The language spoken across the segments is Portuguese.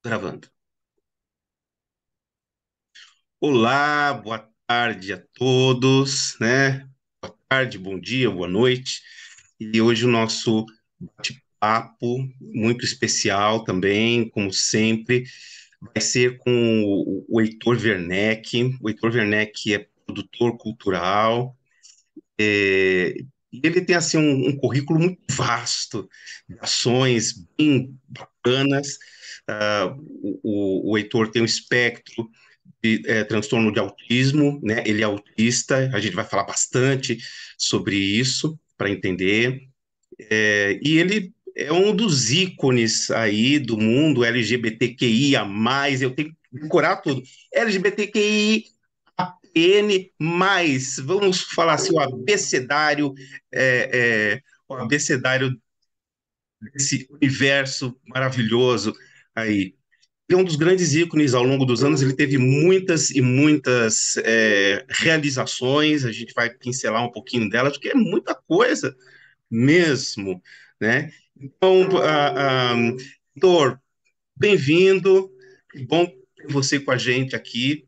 Gravando. Olá, boa tarde a todos, né? Boa tarde, bom dia, boa noite. E hoje o nosso bate-papo muito especial também, como sempre, vai ser com o Heitor Werneck. O Heitor Werneck é produtor cultural, e ele tem assim um currículo muito vasto de ações bem bacanas. O Heitor tem um espectro de transtorno de autismo, né? Ele é autista, a gente vai falar bastante sobre isso para entender. E ele é um dos ícones aí do mundo LGBTQIA+, eu tenho que decorar tudo. LGBTQIAPN+, vamos falar assim, o abecedário desse universo maravilhoso aí. Ele é um dos grandes ícones ao longo dos anos, ele teve muitas e muitas realizações, a gente vai pincelar um pouquinho delas, porque é muita coisa mesmo, né? Então, Heitor, bem-vindo, que bom ter você com a gente aqui,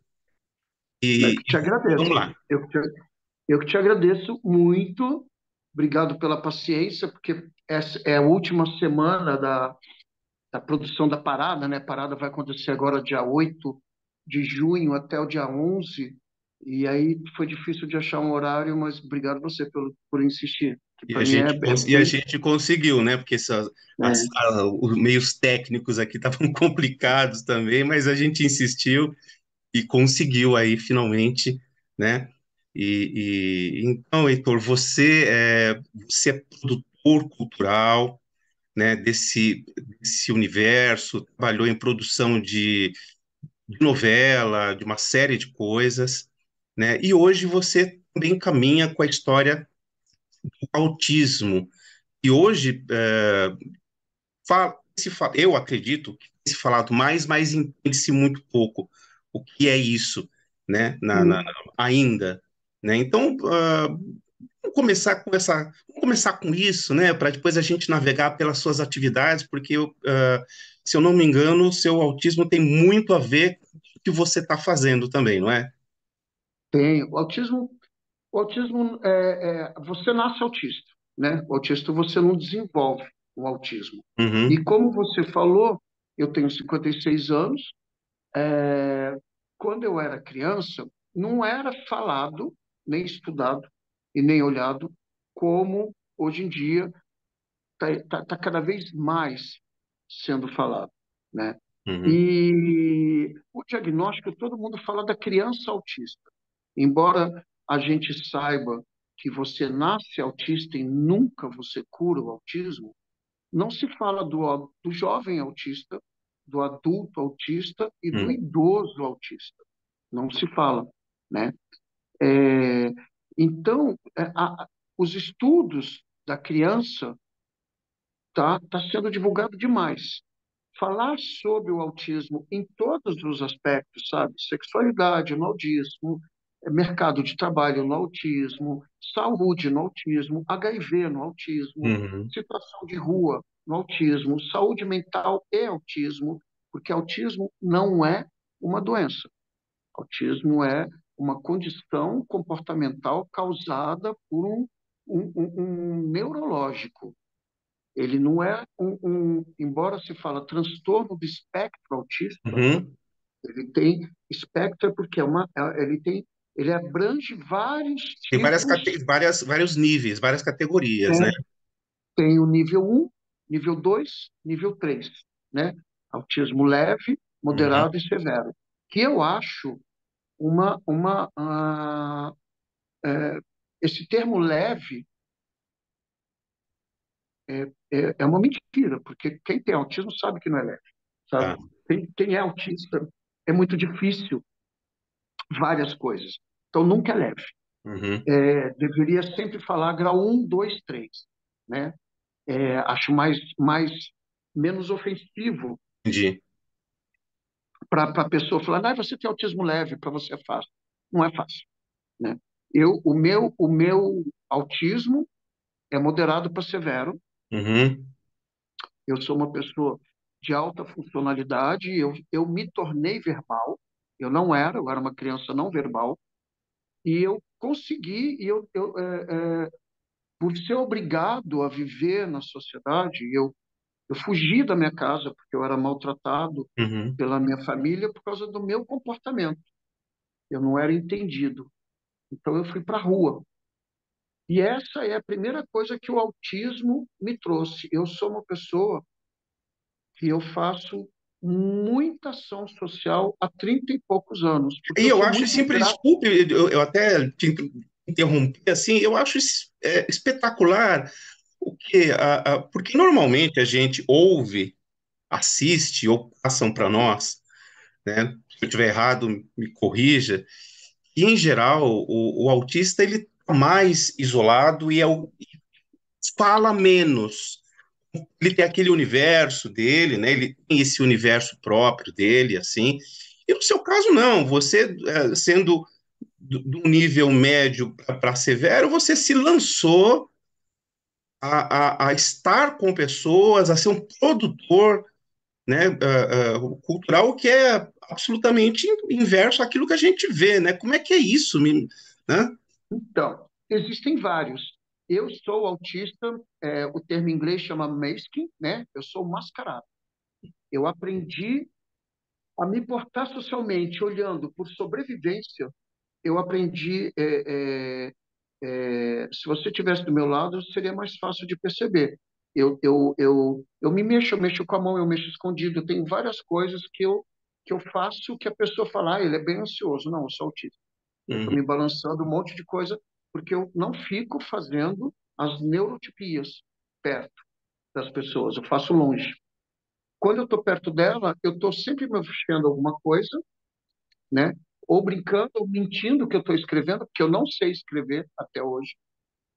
Eu e que te vamos agradeço. lá. Eu que te agradeço muito. Obrigado pela paciência, porque essa é a última semana da produção da parada, né? A parada vai acontecer agora dia 8 de junho até o dia 11. E aí foi difícil de achar um horário, mas obrigado você por insistir, que para mim é E a bem. gente conseguiu, né? Porque os meios técnicos aqui estavam complicados também, mas a gente insistiu e conseguiu aí finalmente, né? Então, Heitor, você é produtor cultural, né? Desse universo, trabalhou em produção de novela, de uma série de coisas, né? E hoje você também caminha com a história do autismo. E hoje eu acredito que tem se falado mais, mas entende-se muito pouco o que é isso, né, ainda, né? Então, vamos começar com isso, né, para depois a gente navegar pelas suas atividades, porque se eu não me engano, o seu autismo tem muito a ver com o que você está fazendo também, não é? Tem. O autismo você nasce autista, né? O autista você não desenvolve o autismo. E Uhum, como você falou, eu tenho 56 anos. Quando eu era criança, não era falado, nem estudado e nem olhado como hoje em dia está cada vez mais sendo falado, né? uhum, E o diagnóstico, todo mundo fala da criança autista. Embora a gente saiba que você nasce autista e nunca você cura o autismo, não se fala do jovem autista, do adulto autista e do uhum, idoso autista. Não se fala, né? É, então, os estudos da criança tá sendo divulgado demais. Falar sobre o autismo em todos os aspectos, sabe? Sexualidade no autismo, mercado de trabalho no autismo, saúde no autismo, HIV no autismo, uhum. situação de rua no autismo, saúde mental e autismo, porque autismo não é uma doença. Autismo é uma condição comportamental causada por um neurológico. Ele não é embora se fala transtorno do espectro autista, Uhum. ele tem espectro porque ele abrange vários Tem tipos, vários níveis, várias categorias, né? né? Tem o nível um, nível 2, nível 3, né? Autismo leve, Uhum. moderado e severo. Que eu acho uma esse termo leve é uma mentira, porque quem tem autismo sabe que não é leve, sabe? Tá. Quem é autista é muito difícil várias coisas. Então, nunca é leve. Uhum. Deveria sempre falar grau um, 2, 3, né? Acho menos ofensivo Entendi. para a pessoa falar, ah, você tem autismo leve, para você é fácil. Não é fácil, né? O meu autismo é moderado para severo. Uhum. Eu sou uma pessoa. de alta funcionalidade. Eu me tornei verbal. Eu era uma criança não verbal. E eu consegui, por ser obrigado a viver na sociedade, eu fugi da minha casa porque eu era maltratado Uhum. pela minha família por causa do meu comportamento. Eu não era entendido. Então eu fui para a rua. E essa é a primeira coisa que o autismo me trouxe. Eu sou uma pessoa que eu faço muita ação social há 30 e poucos anos, porque E eu eu sou acho muito sempre, grato. desculpe, eu até te interrompi assim, eu acho espetacular o que, porque normalmente a gente ouve, assiste ou passam para nós, né? Se eu estiver errado, me corrija. E em geral, o autista ele tá mais isolado e fala menos. Ele tem aquele universo dele, né? Ele tem esse universo próprio dele, assim. E no seu caso, não. Você, sendo do nível médio para severo, você se lançou a estar com pessoas, a ser um produtor, né, cultural, que é absolutamente inverso àquilo que a gente vê, né? Como é que é isso, né? Então, existem vários. Eu sou autista, o termo em inglês chama masking, né? Eu sou mascarado. Eu aprendi a me portar socialmente, olhando por sobrevivência. Eu aprendi, se você tivesse do meu lado, seria mais fácil de perceber. Eu me mexo, eu mexo com a mão, eu mexo escondido. Tem várias coisas que eu faço que a pessoa fala, ele é bem ansioso. Não, eu sou autista. Eu estou Uhum. me balançando um monte de coisa, porque eu não fico fazendo as neurotipias perto das pessoas, eu faço longe. Quando eu estou perto dela, eu estou sempre me mexendo alguma coisa, né? Ou brincando, ou mentindo que eu estou escrevendo, porque eu não sei escrever até hoje.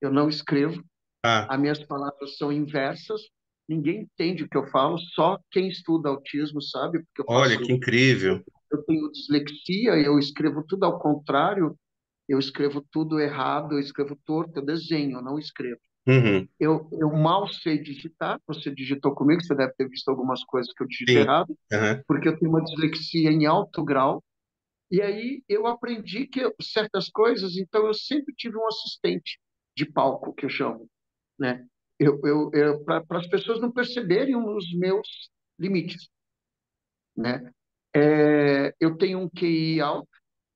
Eu não escrevo, Ah, as minhas palavras são inversas, ninguém entende o que eu falo, só quem estuda autismo sabe, porque olha que incrível. eu tenho dislexia, eu escrevo tudo ao contrário, eu escrevo tudo errado, eu escrevo torto, eu desenho, eu não escrevo. Uhum. Eu mal sei digitar, você digitou comigo, você deve ter visto algumas coisas que eu digito Sim. errado, Aham. porque eu tenho uma dislexia em alto grau. E aí eu aprendi que certas coisas, então eu sempre tive um assistente de palco, que eu chamo, né? Para as pessoas não perceberem os meus limites, né? Eu tenho um QI alto,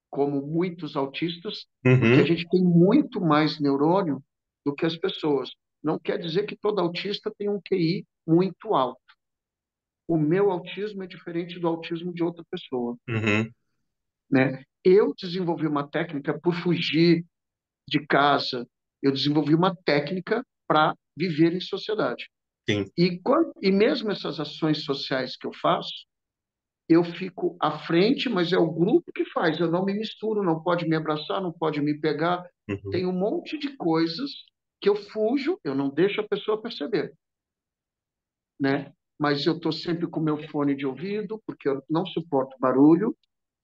como muitos autistas, porque a Uhum. gente tem muito mais neurônio do que as pessoas. Não quer dizer que todo autista tem um QI muito alto. O meu autismo é diferente do autismo de outra pessoa, Uhum. né? Eu desenvolvi uma técnica por fugir de casa, eu desenvolvi uma técnica para viver em sociedade. Sim. E mesmo essas ações sociais que eu faço, eu fico à frente, mas é o grupo que faz. Eu não me misturo, não pode me abraçar, não pode me pegar. Uhum. Tem um monte de coisas que eu fujo, eu não deixo a pessoa perceber, né? Mas eu estou sempre com meu fone de ouvido, porque eu não suporto barulho.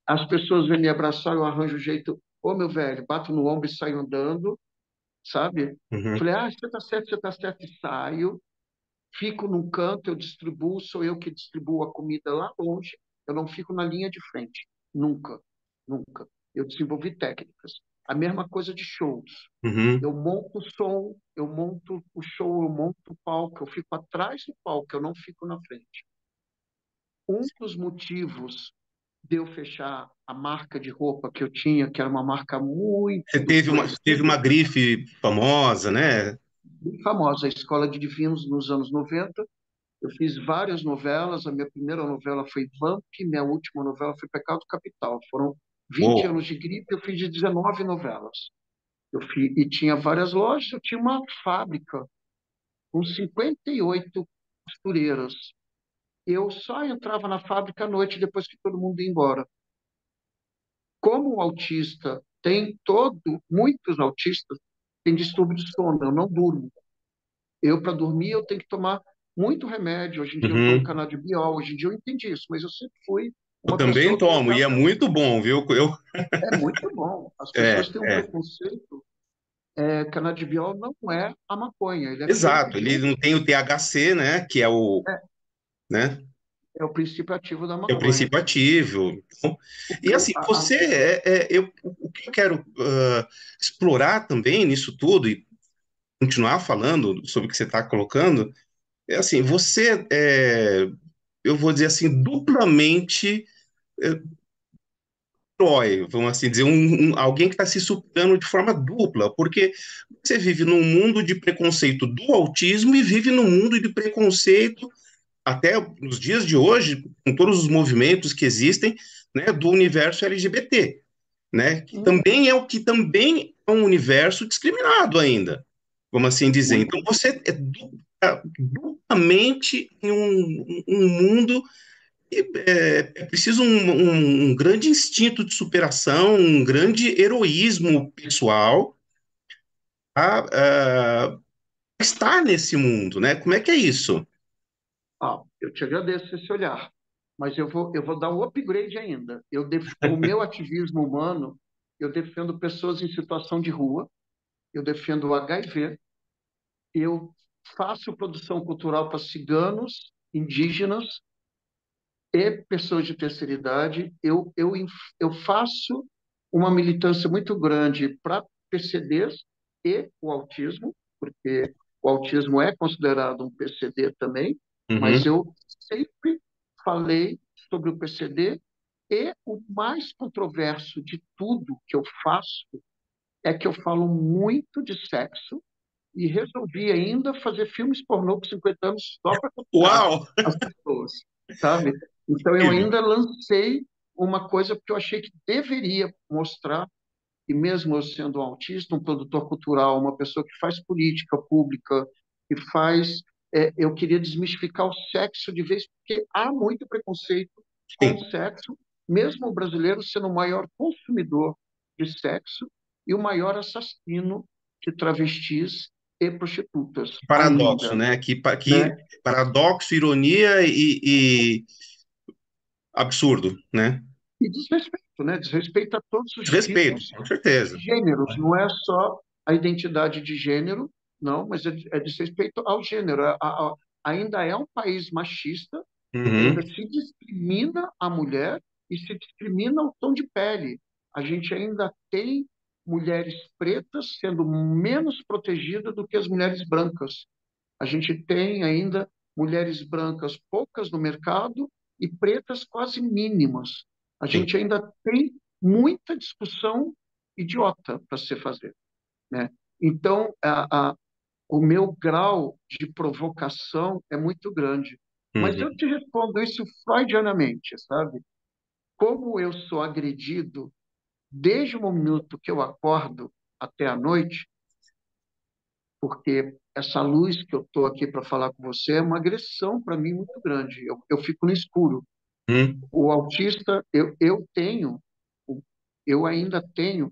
As pessoas vêm me abraçar, eu arranjo o jeito, ô meu velho, bato no ombro e saio andando, sabe? Uhum. Falei, você está certo, e saio. Fico num canto, eu distribuo, sou eu que distribuo a comida lá longe, eu não fico na linha de frente. Nunca, nunca. Eu desenvolvi técnicas. A mesma coisa de shows. Uhum. Eu monto o som, eu monto o show, eu monto o palco, eu fico atrás do palco, eu não fico na frente. Um dos motivos de eu fechar a marca de roupa que eu tinha, que era uma marca muito Você teve uma conhecida, grife famosa, né? bem famosa, a Escola de Divinos nos anos 90. Eu fiz várias novelas. A minha primeira novela foi Vamp, minha última novela foi Pecado Capital. Foram 20 Uou. anos de gripe, eu fiz de 19 novelas. E tinha várias lojas, eu tinha uma fábrica com 58 costureiras. Eu só entrava na fábrica à noite depois que todo mundo ia embora. Como o autista muitos autistas têm distúrbio de sono, eu não durmo. Para dormir, eu tenho que tomar muito remédio. Hoje em dia eu tomo Uhum. canabidiol. Hoje em dia eu entendi isso, mas eu sempre fui Eu uma também pessoa que tomo, e é usava. muito bom, viu? É muito bom. As pessoas É, têm um é, preconceito. Canabidiol não é a maconha, ele é feito exato. de Ele um. não tem o THC, né? Que é o, É, né? É o princípio ativo da É o maconha. princípio ativo. Então, O e que eu, assim, você, o que eu quero explorar também nisso tudo e continuar falando sobre o que você está colocando, é assim, você eu vou dizer assim, duplamente é, herói, vamos assim dizer, alguém que está se superando de forma dupla, porque você vive num mundo de preconceito do autismo e vive num mundo de preconceito até nos dias de hoje, com todos os movimentos que existem, né, do universo LGBT, né, que também é um universo discriminado ainda, vamos assim dizer. Então muito, você duplamente em um mundo e é preciso um grande instinto de superação, um grande heroísmo pessoal para estar nesse mundo, né? Como é que é isso? eu te agradeço esse olhar, mas eu vou dar um upgrade ainda. O meu ativismo humano, eu defendo pessoas em situação de rua, eu defendo o HIV, eu faço produção cultural para ciganos, indígenas e pessoas de terceira idade. Eu faço uma militância muito grande para PCDs e o autismo, porque o autismo é considerado um PCD também, mas Uhum, eu sempre falei sobre o PCD e o mais controverso de tudo que eu faço é que eu falo muito de sexo e resolvi ainda fazer filmes pornô com 50 anos só para cutucar uau! as pessoas, sabe? Então eu Incrível. ainda lancei uma coisa porque eu achei que deveria mostrar, e mesmo eu sendo um autista, um produtor cultural, uma pessoa que faz política pública, que faz. Eu queria desmistificar o sexo de vez, porque há muito preconceito com o Sim, sexo, mesmo o brasileiro sendo o maior consumidor de sexo e o maior assassino de travestis e prostitutas, paradoxo, ainda, né? né? Que paradoxo, ironia e absurdo, né? E desrespeito, né? Desrespeito a todos os Respeito, tipos com de certeza. gêneros. Não é só a identidade de gênero, não, mas é desrespeito ao gênero. Ainda é um país machista, ainda Uhum, se discrimina a mulher e se discrimina o tom de pele. A gente ainda tem mulheres pretas sendo menos protegidas do que as mulheres brancas. A gente tem ainda mulheres brancas poucas no mercado e pretas quase mínimas. A sim. gente ainda tem muita discussão idiota para se fazer, né? Então, o meu grau de provocação é muito grande. Mas eu Uhum, te respondo isso freudianamente, sabe? Como eu sou agredido desde o minuto que eu acordo até a noite, porque essa luz que eu estou aqui para falar com você é uma agressão para mim muito grande. Eu fico no escuro. uhum, O autista, eu ainda tenho,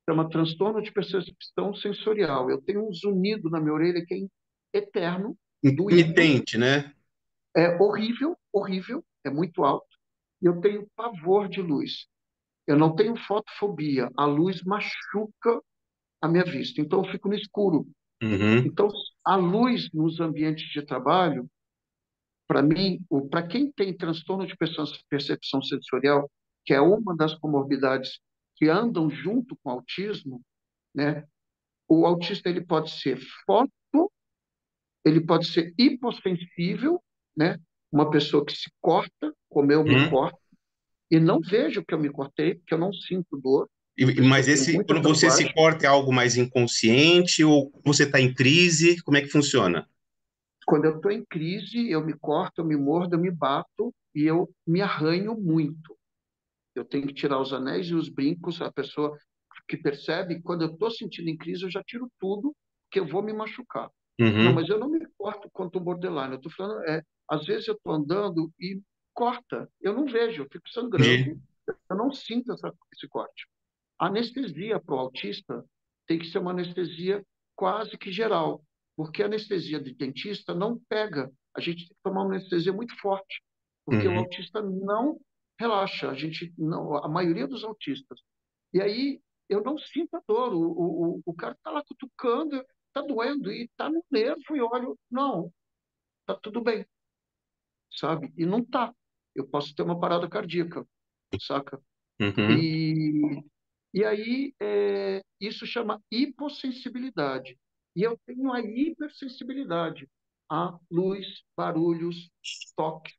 chama transtorno de percepção sensorial. Eu tenho um zunido na minha orelha que é eterno, doído, intermitente, né? é horrível, horrível, é muito alto. E eu tenho pavor de luz. Eu não tenho fotofobia. A luz machuca a minha vista. Então, eu fico no escuro. Uhum, Então, a luz nos ambientes de trabalho, para mim, para quem tem transtorno de percepção sensorial, que é uma das comorbidades que andam junto com o autismo, né? O autista ele pode ser foto, ele pode ser hipossensível, né? Uma pessoa que se corta, como eu me uhum. corto, e não vejo que eu me cortei, porque eu não sinto dor, Mas eu tenho muita quando você se tatuagem. corta, é algo mais inconsciente ou você está em crise? Como é que funciona? Quando eu estou em crise, eu me corto, eu me mordo, eu me bato e eu me arranho muito. Eu tenho que tirar os anéis e os brincos. A pessoa que percebe, quando eu estou sentindo em crise, eu já tiro tudo, que eu vou me machucar. Não, Uhum, mas eu não me corto quanto o borderline. Eu estou falando, às vezes eu estou andando e corta. Eu não vejo, eu fico entendi. sangrando, eu não sinto esse corte. A anestesia para o autista tem que ser uma anestesia quase que geral, porque a anestesia de dentista não pega. A gente tem que tomar uma anestesia muito forte, porque o Uhum, autista não relaxa. A gente não, a maioria dos autistas. E aí eu não sinto a dor. O cara está lá cutucando, está doendo e está no nervo e olho, não, está tudo bem. sabe? E não tá. Eu posso ter uma parada cardíaca, saca? Uhum. E, e aí, isso chama hipossensibilidade. E eu tenho a hipersensibilidade a luz, barulhos, toque.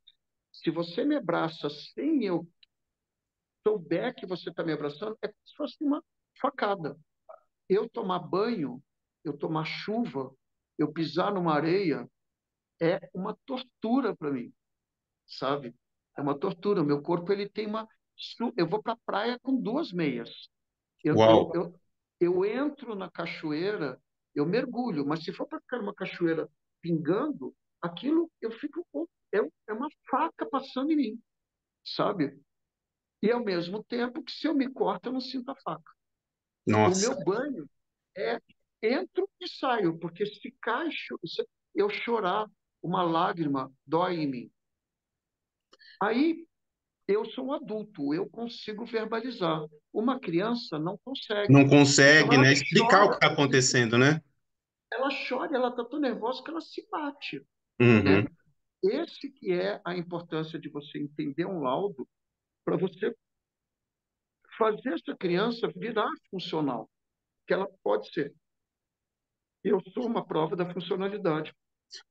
Se você me abraça sem eu souber que você está me abraçando, é como se fosse uma facada. Eu tomar banho, eu tomar chuva, eu pisar numa areia, é uma tortura para mim, sabe? É uma tortura. O meu corpo, ele tem uma... Eu vou para a praia com duas meias. Eu, eu, Uau! eu, eu entro na cachoeira, eu mergulho, mas se for para ficar numa cachoeira pingando, aquilo eu fico... É uma faca passando em mim, sabe? E ao mesmo tempo que se eu me corto, eu não sinto a faca. O Nossa, meu banho é entro e saio, porque se cai, se eu chorar, uma lágrima dói em mim. Aí eu sou um adulto, eu consigo verbalizar. Uma criança não consegue. não Então consegue, né, explicar o que está ela, acontecendo, né? ela chora, ela está tão nervosa que ela se bate, né? Uhum. Esse que é a importância de você entender um laudo para você fazer essa criança virar funcional, que ela pode ser. Eu sou uma prova da funcionalidade.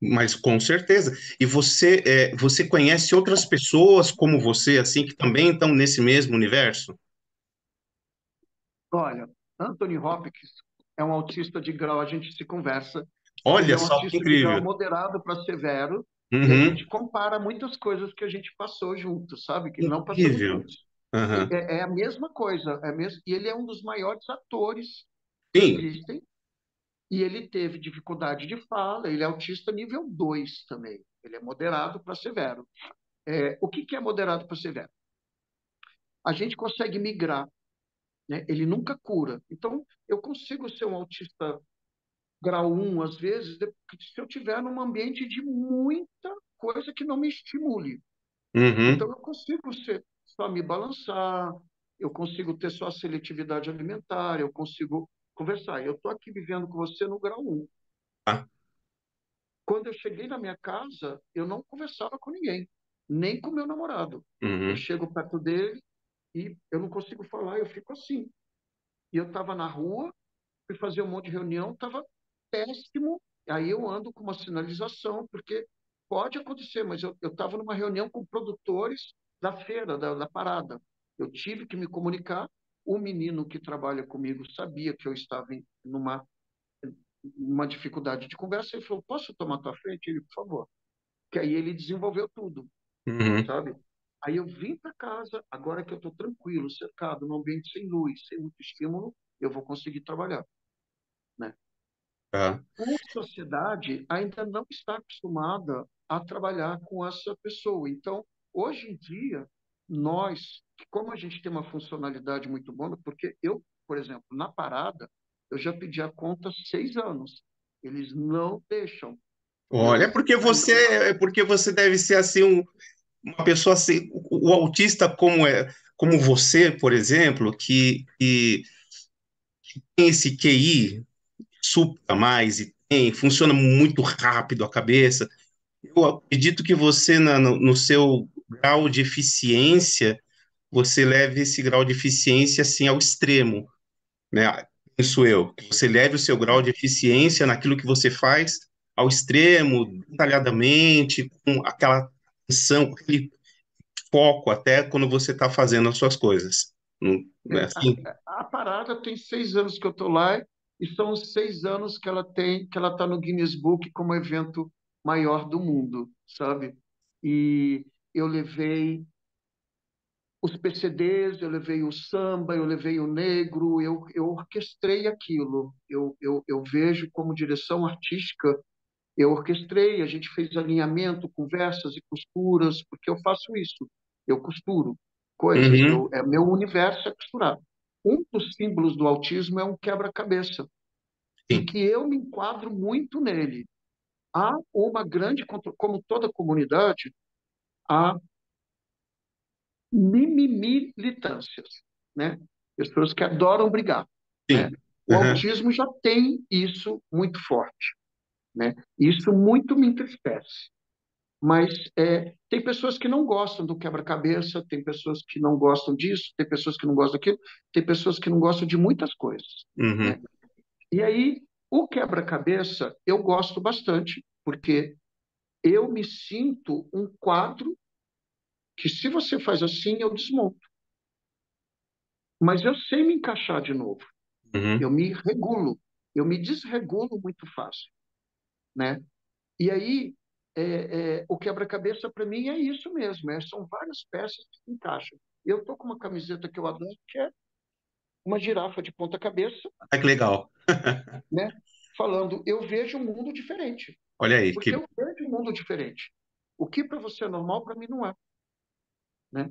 Mas com certeza. E você conhece outras pessoas como você, assim, que também estão nesse mesmo universo? Olha, Anthony Hopkins é um autista de grau, a gente se conversa. Ele Olha é um só que autista de grau incrível. moderado para severo, e a Uhum. gente compara muitas coisas que a gente passou juntos, sabe? Que não passamos Incrível. juntos. Aham. É a mesma coisa, e ele é um dos maiores atores que Sim. existem, e ele teve dificuldade de fala, ele é autista nível 2 também. Ele é moderado para severo. O que é moderado para severo? A gente consegue migrar, né? Ele nunca cura. Então, eu consigo ser um autista grau um às vezes, se eu tiver num ambiente de muita coisa que não me estimule. Então, Uhum. eu consigo só me balançar, eu consigo ter só seletividade alimentar, eu consigo conversar. Eu estou aqui vivendo com você no grau um. Ah. Quando eu cheguei na minha casa, eu não conversava com ninguém, nem com meu namorado. Eu Uhum. chego perto dele e eu não consigo falar, eu fico assim. E eu estava na rua, fui fazer um monte de reunião, estava péssimo. Aí eu ando com uma sinalização, porque pode acontecer, mas eu estava numa reunião com produtores da feira, da parada. Eu tive que me comunicar. O menino que trabalha comigo sabia que eu estava em uma dificuldade de conversa. Ele falou: Posso tomar tua frente? Ele, por favor. Que aí ele desenvolveu tudo, Uhum. sabe? Aí eu vim para casa, agora que eu estou tranquilo, cercado, num ambiente sem luz, sem muito estímulo, eu vou conseguir trabalhar, né? Tá. Por sociedade, ainda não está acostumada a trabalhar com essa pessoa. Então, hoje em dia, nós, como a gente tem uma funcionalidade muito boa, porque eu, por exemplo, na parada, eu já pedi a conta há 6 anos. Eles não deixam Olha, eu sair de lá. é porque você deve ser assim uma pessoa assim, o autista como você, por exemplo, que tem esse QI supra mais e funciona muito rápido a cabeça. Eu acredito que você, no seu grau de eficiência, você leve esse grau de eficiência assim ao extremo, né? Penso eu, que você leve o seu grau de eficiência naquilo que você faz ao extremo, detalhadamente, com aquela atenção, com aquele foco até quando você está fazendo as suas coisas. Não é É, assim? a parada tem 6 anos que eu estou lá e são os 6 anos que ela tem, que ela está no Guinness Book como evento maior do mundo, sabe? E eu levei os PCDs, eu levei o samba, eu levei o negro, eu orquestrei aquilo. Eu vejo como direção artística, eu orquestrei, a gente fez alinhamento, conversas e costuras, porque eu faço isso, eu costuro coisas, Uhum. meu universo é costurar. Um dos símbolos do autismo é um quebra-cabeça, e Sim. que eu me enquadro muito nele. Há uma grande, como toda comunidade, há mimimi-militâncias, né? Pessoas que adoram brigar, né? Sim. O Uhum. autismo já tem isso muito forte, né? Isso muito me entristece. Mas tem pessoas que não gostam do quebra-cabeça, tem pessoas que não gostam disso, tem pessoas que não gostam daquilo, tem pessoas que não gostam de muitas coisas, né? Uhum. E aí, o quebra-cabeça eu gosto bastante, porque eu me sinto um quadro que, se você faz assim, eu desmonto. Mas eu sei me encaixar de novo. Uhum. Eu me regulo. Eu me desregulo muito fácil, né? E aí, o quebra-cabeça para mim é isso mesmo. São várias peças que se encaixam. Eu estou com uma camiseta que eu adoro, que é uma girafa de ponta cabeça, Ah, que legal. né? Falando, eu vejo um mundo diferente. Olha aí, Porque que eu vejo um mundo diferente. O que para você é normal, para mim não é, né?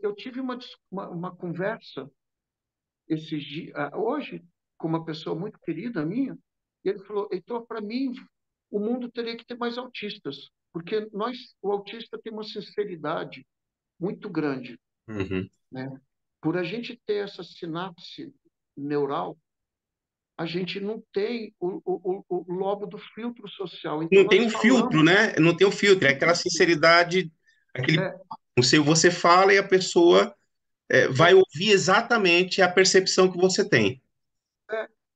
Eu tive uma conversa hoje com uma pessoa muito querida minha, e ele falou: Heitor, para mim, o mundo teria que ter mais autistas, porque o autista tem uma sinceridade muito grande, uhum. né? Por a gente ter essa sinapse neural, a gente não tem o lobo do filtro social. Então, Não tem nós um filtro, falamos. né? Não tem um filtro, é aquela sinceridade, aquele, É, não sei, você fala e a pessoa vai é, ouvir exatamente a percepção que você tem.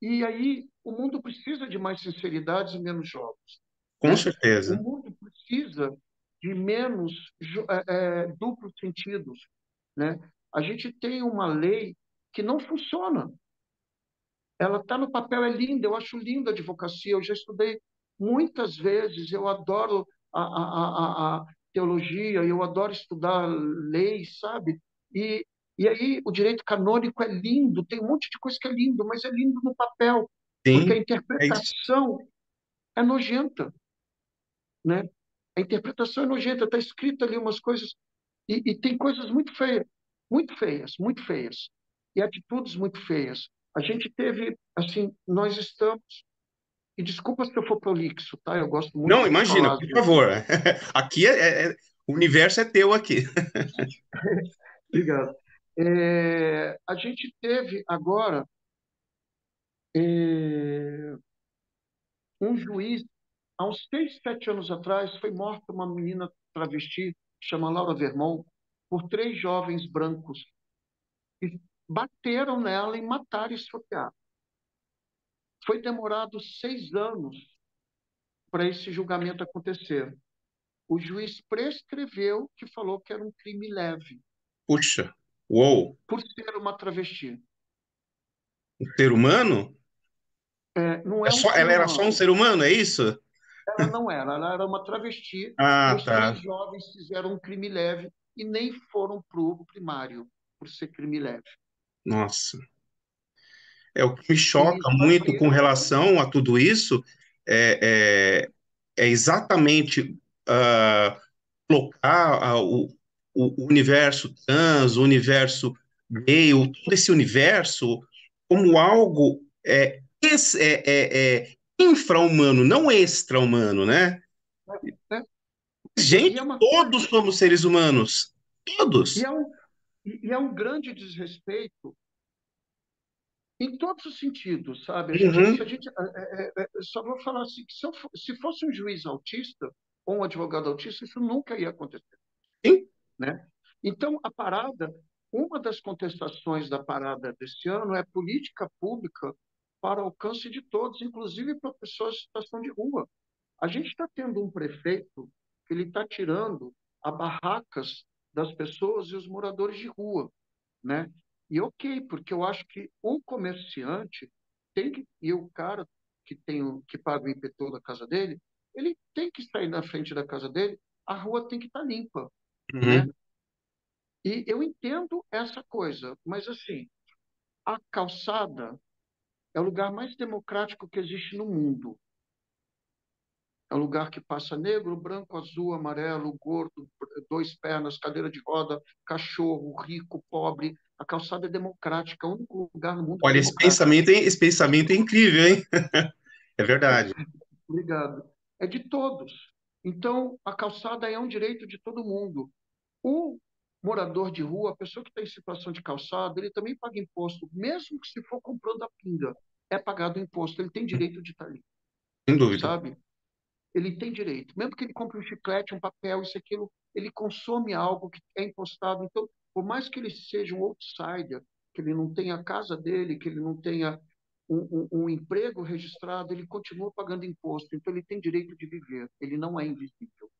e aí, o mundo precisa de mais sinceridade e menos jogos, Com né? O certeza. mundo precisa de menos duplos sentidos, né? A gente tem uma lei que não funciona. Ela está no papel, é linda, eu acho linda a advocacia, eu já estudei muitas vezes, eu adoro a teologia, eu adoro estudar leis, sabe? E, e aí o direito canônico é lindo, tem um monte de coisa que é lindo, mas é lindo no papel, porque a Sim, é isso. interpretação é nojenta, né? A interpretação é nojenta, está escrito ali umas coisas, e tem coisas muito feias, muito feias, muito feias, e atitudes muito feias. A gente teve, assim, nós estamos, e desculpa se eu for prolixo, tá? Eu gosto muito Não, de imagina, falar, por às vezes. favor. Aqui o universo é teu aqui. Obrigado. A gente teve agora um juiz, há uns 6, 7 anos atrás, foi morta uma menina travesti, chama Laura Vermont, por 3 jovens brancos que bateram nela e mataram e esfaquearam. Foi demorado 6 anos para esse julgamento acontecer. O juiz prescreveu que falou que era um crime leve, Puxa, uou, por ser uma travesti. um ser humano? Não é um ser Ela era só um humano. ser humano, é isso? Ela não era, ela era uma travesti e Ah, os três tá. jovens fizeram um crime leve e nem foram para o primário por ser crime leve. Nossa. O que me E choca muito com bateram. relação a tudo isso é exatamente colocar o universo trans, o universo gay, todo esse universo como algo infra-humano, não extra-humano, né? Né? E é Gente, uma todos coisa, somos seres humanos. e Todos. é um, e é um grande desrespeito em todos os sentidos, sabe? Se a Uhum. gente, só vou falar assim, que se fosse um juiz autista ou um advogado autista, isso nunca ia acontecer, Sim, né? Então, uma das contestações da parada desse ano é política pública para alcance de todos, inclusive para pessoas em situação de rua. A gente está tendo um prefeito que ele está tirando as barracas das pessoas e os moradores de rua, né? E ok, porque eu acho que o comerciante e o cara que paga o IPTU da casa dele, ele tem que sair na frente da casa dele, a rua tem que estar limpa, né? uhum. E eu entendo essa coisa, mas assim, a calçada é o lugar mais democrático que existe no mundo. É um lugar que passa negro, branco, azul, amarelo, gordo, 2 pernas, cadeira de roda, cachorro, rico, pobre. A calçada é democrática, é o único lugar no mundo que é Olha, democrático. esse pensamento é incrível, hein? É verdade. Obrigado. É de todos. Então, a calçada é um direito de todo mundo. O morador de rua, a pessoa que está em situação de calçada, ele também paga imposto, mesmo que se for comprando a pinga, é pagado imposto, ele tem direito de estar ali, Sem dúvida. sabe? ele tem direito. Mesmo que ele compre um chiclete, um papel, isso e aquilo, ele consome algo que é impostado. Então, por mais que ele seja um outsider, que ele não tenha a casa dele, que ele não tenha um emprego registrado, ele continua pagando imposto. Então, ele tem direito de viver. Ele não é invisível.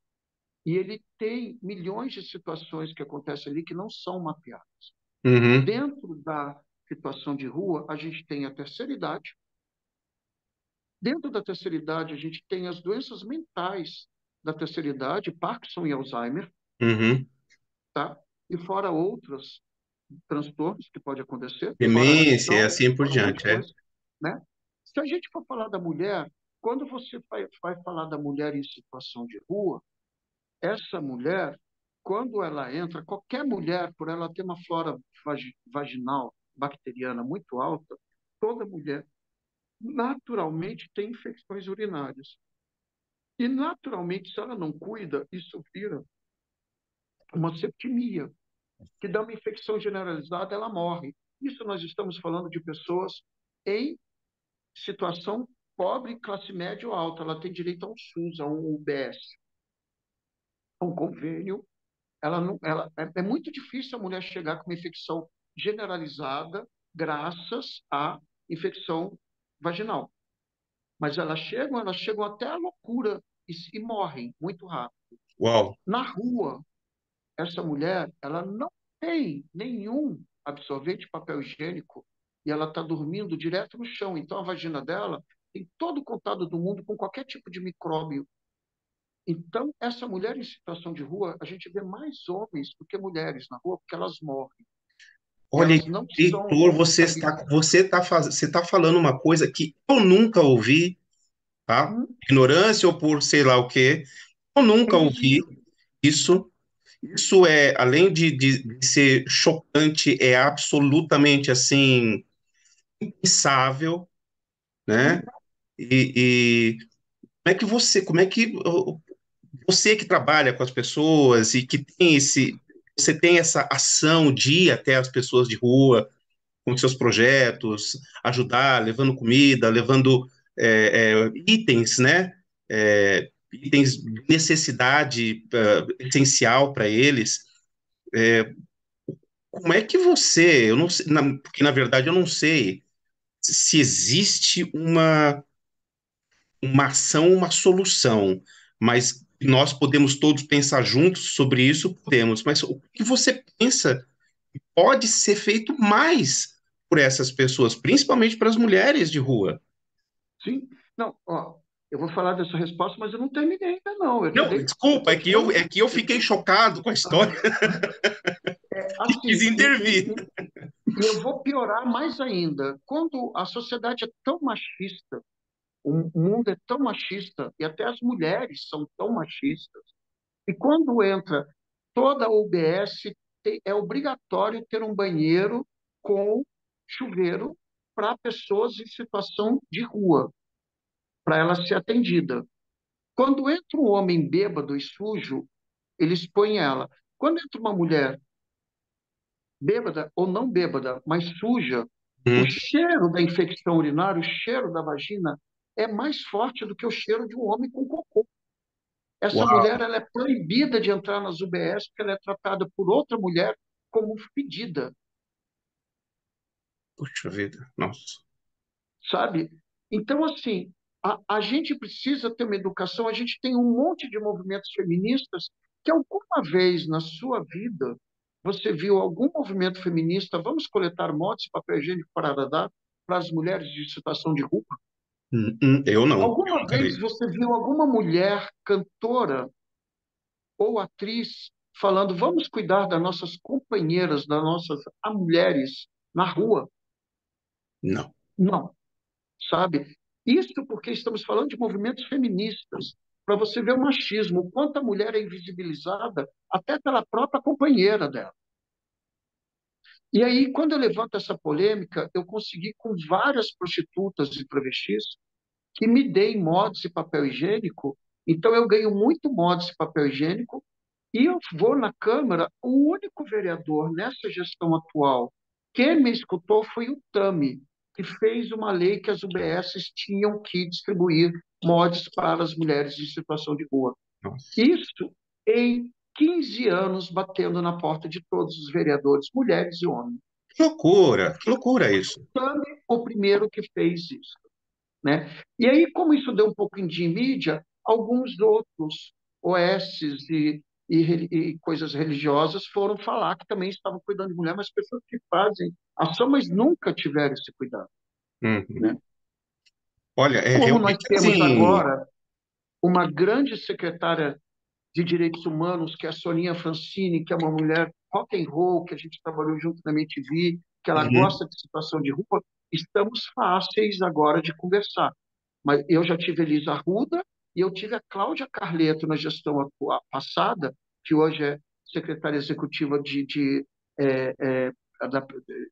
E ele tem milhões de situações que acontecem ali que não são mapeadas. Uhum, Dentro da situação de rua, a gente tem a terceira idade. Dentro da terceira idade, a gente tem as doenças mentais da terceira idade, Parkinson e Alzheimer, uhum. tá? E fora outros transtornos que pode acontecer, fora a Demência e depressão, assim por fora um monte diante, de é. coisa, né? Se a gente for falar da mulher, quando você vai falar da mulher em situação de rua, essa mulher, quando ela entra, qualquer mulher, por ela ter uma flora vaginal bacteriana muito alta, toda mulher naturalmente tem infecções urinárias. E, naturalmente, se ela não cuida, isso vira uma septicemia, que dá uma infecção generalizada, ela morre. Isso nós estamos falando de pessoas em situação pobre, classe média ou alta. Ela tem direito a um SUS, a um UBS, a um convênio. Ela não, ela, é muito difícil a mulher chegar com uma infecção generalizada graças à infecção vaginal. Mas elas chegam até a loucura e morrem muito rápido. Uau, Na rua, essa mulher, ela não tem nenhum absorvente de papel higiênico e ela está dormindo direto no chão. Então, a vagina dela tem todo o contato do mundo com qualquer tipo de micróbio. Então, essa mulher em situação de rua, a gente vê mais homens do que mulheres na rua, porque elas morrem. E olha, elas não são Heitor, responsabilizadas. você está falando uma coisa que eu nunca ouvi, tá? Ignorância ou por sei lá o quê, eu É nunca ouvi invisível. isso. Isso é, além de ser chocante, é absolutamente assim impensável, né? E como é que você que trabalha com as pessoas e que tem você tem essa ação de ir até as pessoas de rua com seus projetos, ajudar, levando comida, levando itens, né? Itens de necessidade essencial para eles. Como é que você, eu não sei, porque na verdade eu não sei se existe uma ação, uma solução, mas nós podemos todos pensar juntos sobre isso, podemos, mas o que você pensa pode ser feito mais por essas pessoas, principalmente para as mulheres de rua? Sim. Não, ó, eu vou falar dessa resposta, mas eu não terminei ainda, não. Não, Eu desculpa, estou te dando. é que eu fiquei chocado com a história e quis Assim, intervir. e eu vou piorar mais ainda. Quando a sociedade é tão machista, o mundo é tão machista, e até as mulheres são tão machistas, e quando entra toda a UBS, é obrigatório ter um banheiro com chuveiro para pessoas em situação de rua, para ela ser atendida. Quando entra um homem bêbado e sujo, eles põem ela. Quando entra uma mulher bêbada ou não bêbada, mas suja, o Hum, cheiro da infecção urinária, o cheiro da vagina, é mais forte do que o cheiro de um homem com cocô. Essa uau, mulher ela é proibida de entrar nas UBS porque ela é tratada por outra mulher como fedida, puxa vida, nossa. sabe? Então, assim, a gente precisa ter uma educação. A gente tem um monte de movimentos feministas que alguma vez na sua vida você viu algum movimento feminista, vamos coletar motos e papel higiênico para dar para as mulheres de situação de rua? Eu Alguma nunca vez vi. você viu alguma mulher cantora ou atriz falando, vamos cuidar das nossas companheiras, das nossas mulheres na rua? Não. Não, sabe? Isso porque estamos falando de movimentos feministas, para você ver o machismo, o quanto a mulher é invisibilizada até pela própria companheira dela. E aí, quando eu levanto essa polêmica, eu consegui com várias prostitutas e travestis que me deem mods e papel higiênico. Então, eu ganho muito mods e papel higiênico e eu vou na Câmara. O único vereador nessa gestão atual que me escutou foi o Tami. que fez uma lei que as UBSs tinham que distribuir mods para as mulheres em situação de rua. Nossa. Isso em 15 anos, batendo na porta de todos os vereadores, mulheres e homens. Que loucura isso. Também o primeiro que fez isso, né? E aí, como isso deu um pouquinho de mídia, alguns outros OSs e coisas religiosas foram falar que também estavam cuidando de mulher, mas pessoas que fazem ação, mas nunca tiveram esse cuidado, Uhum. né? Olha, é Como nós realmente temos assim. agora uma grande secretária de Direitos Humanos, que é a Soninha Francini, que é uma mulher rock and roll, que a gente trabalhou junto na MTV, que ela Uhum, gosta de situação de rua, estamos fáceis agora de conversar. Mas eu já tive Elisa Arruda e eu tive a Cláudia Carleto na gestão passada, que hoje é secretária executiva é, é, da,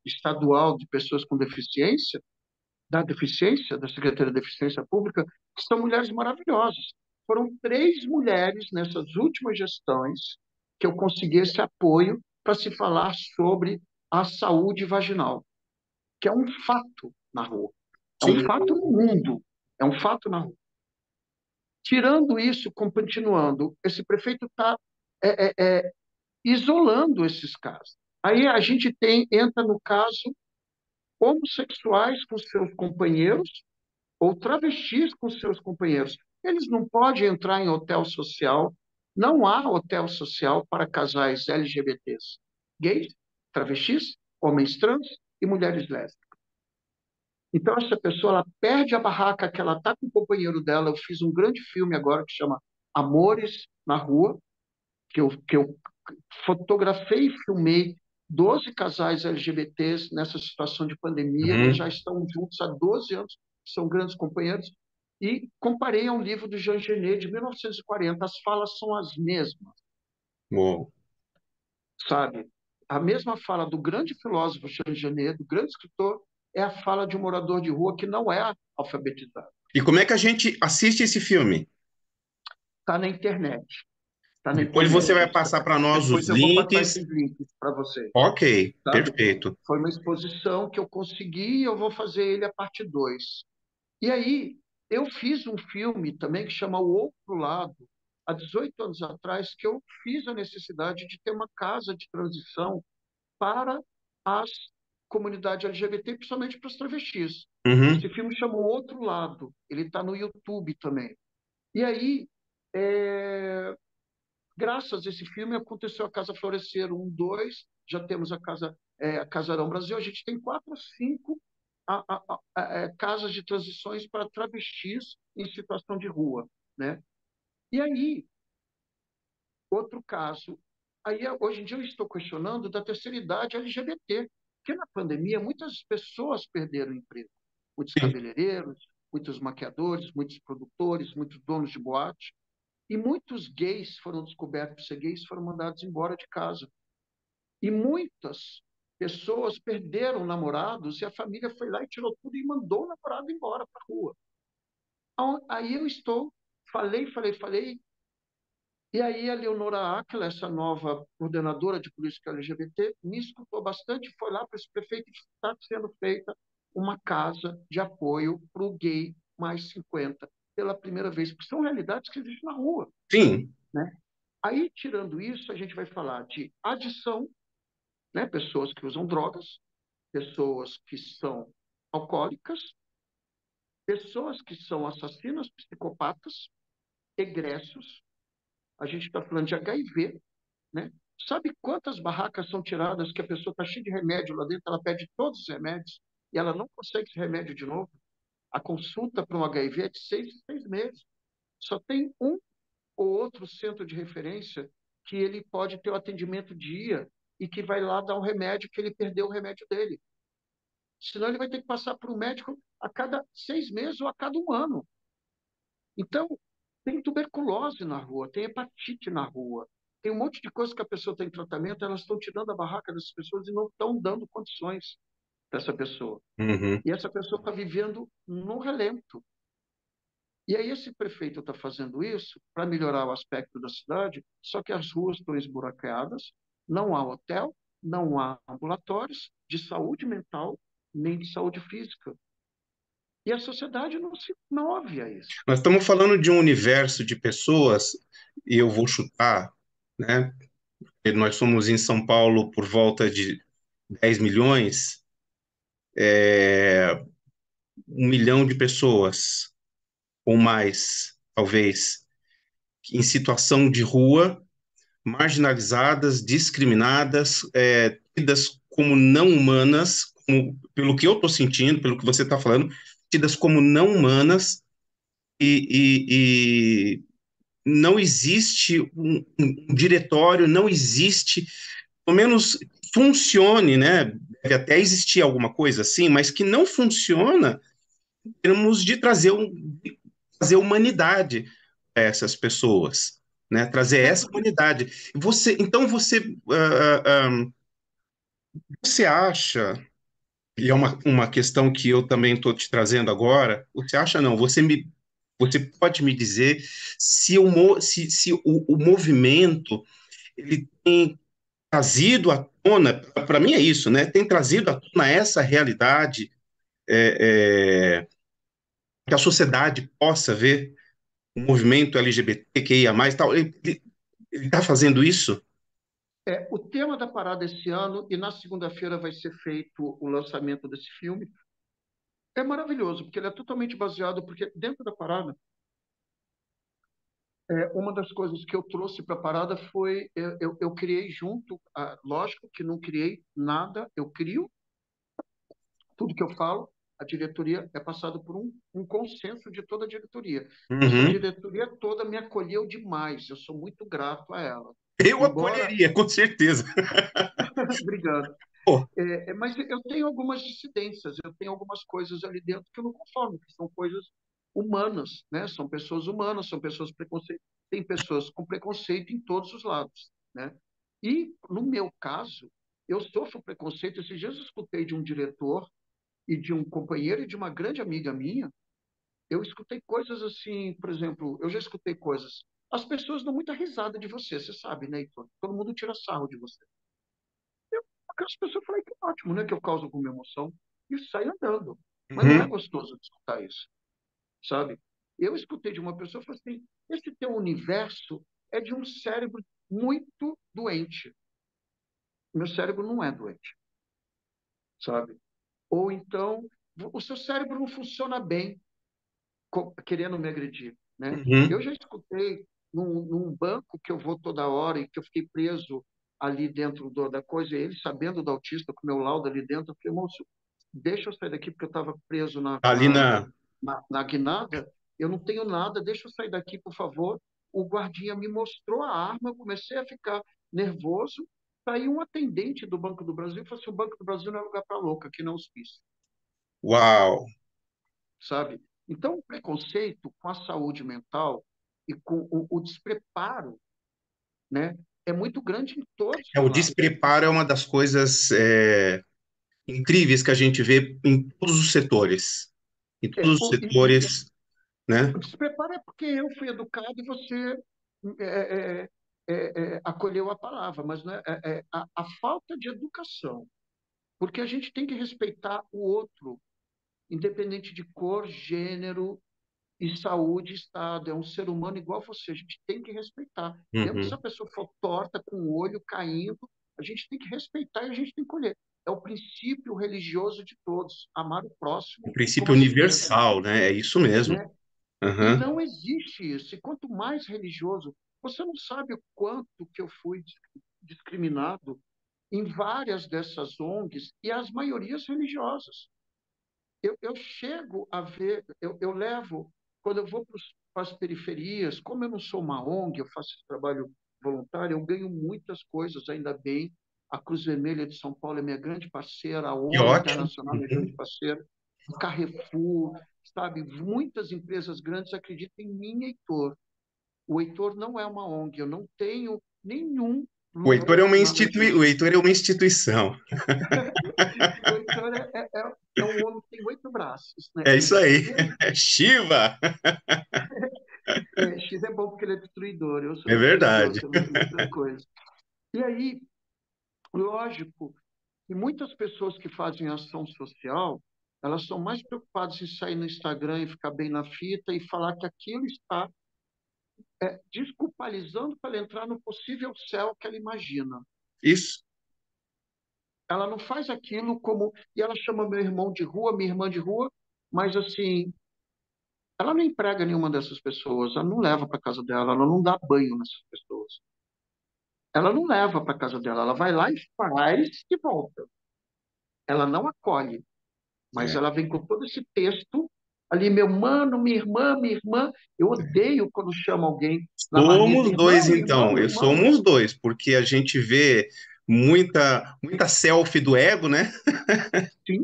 estadual de pessoas com deficiência, da Secretaria de Deficiência Pública, que são mulheres maravilhosas. Foram 3 mulheres nessas últimas gestões que eu consegui esse apoio para se falar sobre a saúde vaginal, que é um fato na rua. É um sim, fato no mundo, é um fato na rua. Tirando isso, continuando, esse prefeito está é, é, é, isolando esses casos. Aí a gente entra no caso homossexuais com seus companheiros ou travestis com seus companheiros. Eles não podem entrar em hotel social. Não há hotel social para casais LGBTs, gays, travestis, homens trans e mulheres lésbicas. Então, essa pessoa ela perde a barraca que ela está com o companheiro dela. Eu fiz um grande filme agora que chama Amores na Rua, que eu fotografei e filmei 12 casais LGBTs nessa situação de pandemia. Eles já uhum. estão juntos há 12 anos, são grandes companheiros. E comparei a um livro do Jean Genet, de 1940. As falas são as mesmas, Uou. sabe? A mesma fala do grande filósofo Jean Genet, do grande escritor, é a fala de um morador de rua que não é alfabetizado. E como é que a gente assiste esse filme? Está na internet. Está na Depois você internet. vai passar para nós os Depois eu vou passar links. esses links para você. Ok, Sabe? perfeito. Foi uma exposição que eu consegui e eu vou fazer ele a parte 2. E aí, eu fiz um filme também que chama O Outro Lado, há 18 anos atrás, que eu fiz a necessidade de ter uma casa de transição para as comunidades LGBT, principalmente para os travestis. Esse Uhum. filme chama O Outro Lado, ele está no YouTube também. E aí, é, graças a esse filme, aconteceu a Casa Florescer 1, 2, já temos a Casarão Brasil, a gente tem 4 ou 5 casas de transições para travestis em situação de rua, né? E aí, outro caso, aí hoje em dia eu estou questionando da terceira idade LGBT, porque na pandemia muitas pessoas perderam emprego, muitos Sim. cabeleireiros, muitos maquiadores, muitos produtores, muitos donos de boate, e muitos gays foram descobertos por ser gays, foram mandados embora de casa. E muitas pessoas perderam namorados e a família foi lá e tirou tudo e mandou o namorado embora para a rua. Aí eu falei. E aí a Leonora Aquila, essa nova coordenadora de política LGBT, me escutou bastante e foi lá para esse prefeito que está sendo feita uma casa de apoio para o gay mais 50 pela primeira vez, porque são realidades que existem na rua, Sim. né? Aí, tirando isso, a gente vai falar de adição, né? Pessoas que usam drogas, pessoas que são alcoólicas, pessoas que são assassinas, psicopatas, egressos. A gente está falando de HIV, né? Sabe quantas barracas são tiradas que a pessoa está cheia de remédio lá dentro, ela pede todos os remédios e ela não consegue esse remédio de novo? A consulta para um HIV é de 6 em 6 meses. Só tem um ou outro centro de referência que ele pode ter o atendimento dia e que vai lá dar um remédio que ele perdeu o remédio dele. Senão ele vai ter que passar por um médico a cada 6 meses ou a cada um ano. Então, tem tuberculose na rua, tem hepatite na rua, tem um monte de coisa que a pessoa tem em tratamento, elas estão tirando a barraca dessas pessoas e não estão dando condições dessa pessoa. Uhum. E essa pessoa está vivendo no relento. E aí esse prefeito está fazendo isso para melhorar o aspecto da cidade, só que as ruas estão esburacadas, não há hotel, não há ambulatórios de saúde mental, nem de saúde física. E a sociedade não se move a isso. Nós estamos falando de um universo de pessoas, e eu vou chutar, né? Nós somos em São Paulo por volta de 10 milhões, 1 milhão de pessoas, ou mais, talvez, em situação de rua, marginalizadas, discriminadas, tidas como não humanas, pelo que eu estou sentindo, pelo que você está falando, tidas como não humanas, e não existe um diretório, não existe, pelo menos funcione, né? Deve até existir alguma coisa assim, mas que não funciona em termos de trazer humanidade a essas pessoas, né? Trazer É essa porque humanidade. Então você acha, e é uma questão que eu também estou te trazendo agora, você acha não, você pode me dizer se o movimento ele tem trazido à tona, para mim é isso, né? Tem trazido à tona essa realidade, que a sociedade possa ver o movimento LGBTQIA+, tal. Ele está fazendo isso? o tema da parada esse ano, e na segunda-feira vai ser feito o lançamento desse filme, é maravilhoso, porque ele é totalmente baseado, porque dentro da parada, uma das coisas que eu trouxe para a parada foi, eu criei junto, lógico que não criei nada, eu crio tudo que eu falo, a diretoria é passado por um consenso de toda a diretoria. Essa Uhum. diretoria toda me acolheu demais, eu sou muito grato a ela. Eu Embora, acolheria, com certeza. obrigado, Pô, mas eu tenho algumas dissidências, eu tenho algumas coisas ali dentro que eu não conformo, que são coisas humanas, né? São pessoas humanas, são pessoas preconceito, tem pessoas com preconceito em todos os lados, né? E no meu caso, eu sofro preconceito. Esses dias eu escutei de um diretor e de um companheiro e de uma grande amiga minha, eu escutei coisas assim, por exemplo, eu já escutei coisas. As pessoas dão muita risada de você, você sabe, né, Heitor? Todo mundo tira sarro de você. Aquelas pessoas falei que ótimo, né? Que eu causo alguma emoção e saio andando. Mas não é uhum, gostoso de escutar isso, sabe? Eu escutei de uma pessoa e falei assim: esse teu universo é de um cérebro muito doente. Meu cérebro não é doente, sabe? Ou então, o seu cérebro não funciona bem querendo me agredir, né? Eu uhum. já escutei num banco que eu vou toda hora e que eu fiquei preso ali dentro da coisa, e ele sabendo do autista, com o meu laudo ali dentro, eu falei, moço, deixa eu sair daqui porque eu estava preso Ali na. na guinada, eu não tenho nada, deixa eu sair daqui, por favor. O guardinha me mostrou a arma, eu comecei a ficar nervoso. Aí um atendente do Banco do Brasil falou assim: o Banco do Brasil não é lugar para louca, aqui não é hospício, Uau! sabe? Então, o preconceito com a saúde mental e com o despreparo, né, é muito grande em todos os O lados. despreparo é uma das coisas incríveis que a gente vê em todos os setores. Em É, todos os setores, né? o despreparo é porque eu fui educado e você é, é, acolheu a palavra, mas né, a falta de educação, porque a gente tem que respeitar o outro, independente de cor, gênero e saúde, estado. É um ser humano igual a você, a gente tem que respeitar. Mesmo se a Uhum. pessoa for torta, com o olho caindo, a gente tem que respeitar e a gente tem que colher. É o princípio religioso de todos, amar o O próximo como princípio a si mesmo, universal, né? É isso mesmo. né? E Uhum. não existe isso. E quanto mais religioso, você não sabe o quanto que eu fui discriminado em várias dessas ONGs e as maiorias religiosas. Eu chego a ver, eu levo, quando eu vou para as periferias, como eu não sou uma ONG, eu faço esse trabalho voluntário, eu ganho muitas coisas, ainda bem. A Cruz Vermelha de São Paulo é minha grande parceira, a Que ONU ótimo. Internacional é minha grande Uhum. parceira, o Carrefour, sabe? Muitas empresas grandes acreditam em mim, Heitor. O Heitor não é uma ONG, eu não tenho nenhum lucro na ONG. O Heitor é uma instituição. O Heitor é um homem que tem 8 braços, né? É isso aí. E aí, Shiva! X é bom porque ele é destruidor, eu sou É destruidor, verdade. que eu não sou muita coisa. E aí, lógico, E muitas pessoas que fazem ação social, elas são mais preocupadas em sair no Instagram e ficar bem na fita e falar que aquilo está desculpalizando para ela entrar no possível céu que ela imagina. Isso. Ela não faz aquilo como. E ela chama meu irmão de rua, minha irmã de rua, mas assim, ela não emprega nenhuma dessas pessoas, ela não leva para casa dela, ela não dá banho nessas pessoas. Ela não leva para casa dela, ela vai lá e faz e volta. Ela não acolhe, mas É. ela vem com todo esse texto ali, meu mano, minha irmã, minha irmã. Eu odeio quando chama alguém na marmita, Somos dois, irmão, irmão, então. Eu irmão. somos dois, porque a gente vê muita selfie do ego, né? Sim,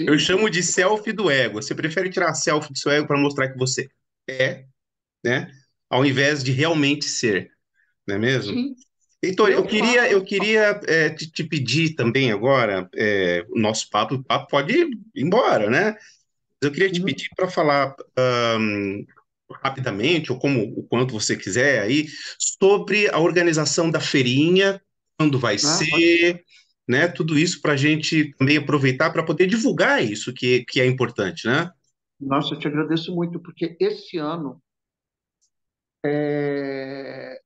Eu sim, chamo de selfie do ego. Você prefere tirar a selfie do seu ego para mostrar que você é, né? Ao invés de realmente ser, não é mesmo? sim. Heitor, Eu eu faço. queria te pedir também agora, o nosso papo pode ir embora, né? Eu queria te Uhum. pedir para falar rapidamente, ou como o quanto você quiser aí, sobre a organização da feirinha, quando vai Ah, ótimo. ser, né? Tudo isso para a gente também aproveitar para poder divulgar isso que é importante, né? Nossa, eu te agradeço muito, porque esse ano é,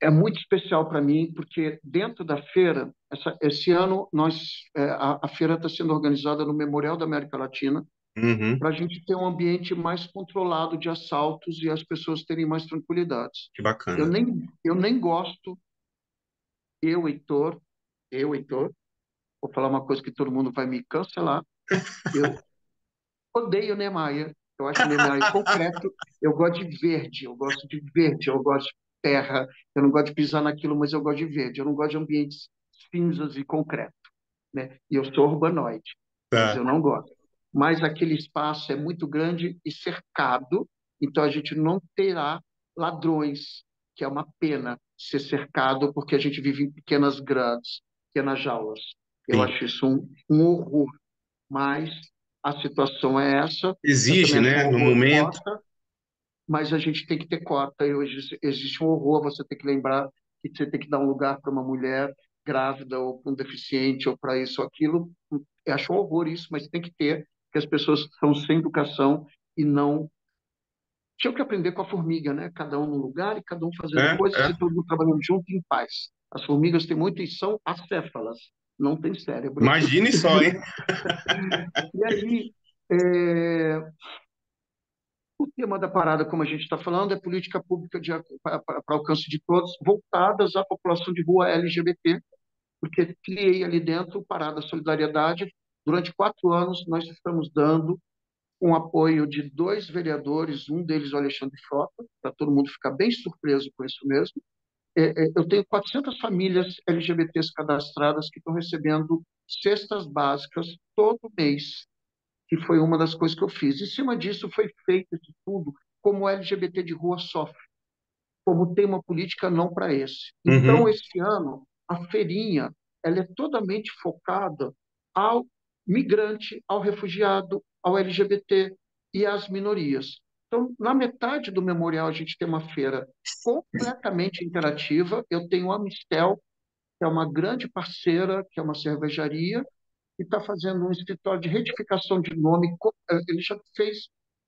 é muito especial para mim, porque dentro da feira, esse ano a feira está sendo organizada no Memorial da América Latina, Uhum, para a gente ter um ambiente mais controlado de assaltos e as pessoas terem mais tranquilidades. que Eu bacana. nem, eu nem gosto, eu, Heitor, Heitor, vou falar uma coisa que todo mundo vai me cancelar, eu odeio Niemeyer. Eu acho Niemeyer concreto. Eu gosto de verde. Eu gosto de verde. Eu gosto de terra. Eu não gosto de pisar naquilo, mas eu gosto de verde. Eu não gosto de ambientes cinzas e concreto, né? E eu sou urbanoide, mas Tá. eu não gosto. Mas aquele espaço é muito grande e cercado, então a gente não terá ladrões, que é uma pena ser cercado, porque a gente vive em pequenas grades, pequenas jaulas. Eu Sim. acho isso um horror, mas a situação é essa. Eu Exige, também acho um né, no horror momento. cota, mas a gente tem que ter cota. E hoje existe um horror, você tem que lembrar que você tem que dar um lugar para uma mulher grávida ou para um deficiente ou para isso ou aquilo. Eu acho um horror isso, mas tem que ter, porque as pessoas estão sem educação e não tinham que aprender com a formiga, né? Cada um no lugar e cada um fazendo É, coisas é. e todo mundo trabalhando junto em paz. As formigas têm muito e são acéfalas, não têm cérebro. Imagine só, hein? E aí, é, o tema da parada, como a gente está falando, é política pública para alcance de todos, voltadas à população de rua LGBT, porque criei ali dentro o Parada Solidariedade. Durante 4 anos, nós estamos dando um apoio de 2 vereadores, um deles o Alexandre Frota, para todo mundo ficar bem surpreso com isso mesmo. Eu tenho 400 famílias LGBTs cadastradas que estão recebendo cestas básicas todo mês, que foi uma das coisas que eu fiz. Em cima disso, foi feito de tudo como o LGBT de rua sofre, como tem uma política não para esse. Então, Uhum. esse ano, a feirinha ela é totalmente focada ao migrante, ao refugiado, ao LGBT e às minorias. Então, na metade do memorial, a gente tem uma feira completamente interativa. Eu tenho a Mistel, que é uma grande parceira, que é uma cervejaria, e está fazendo um escritório de retificação de nome. Ele já fez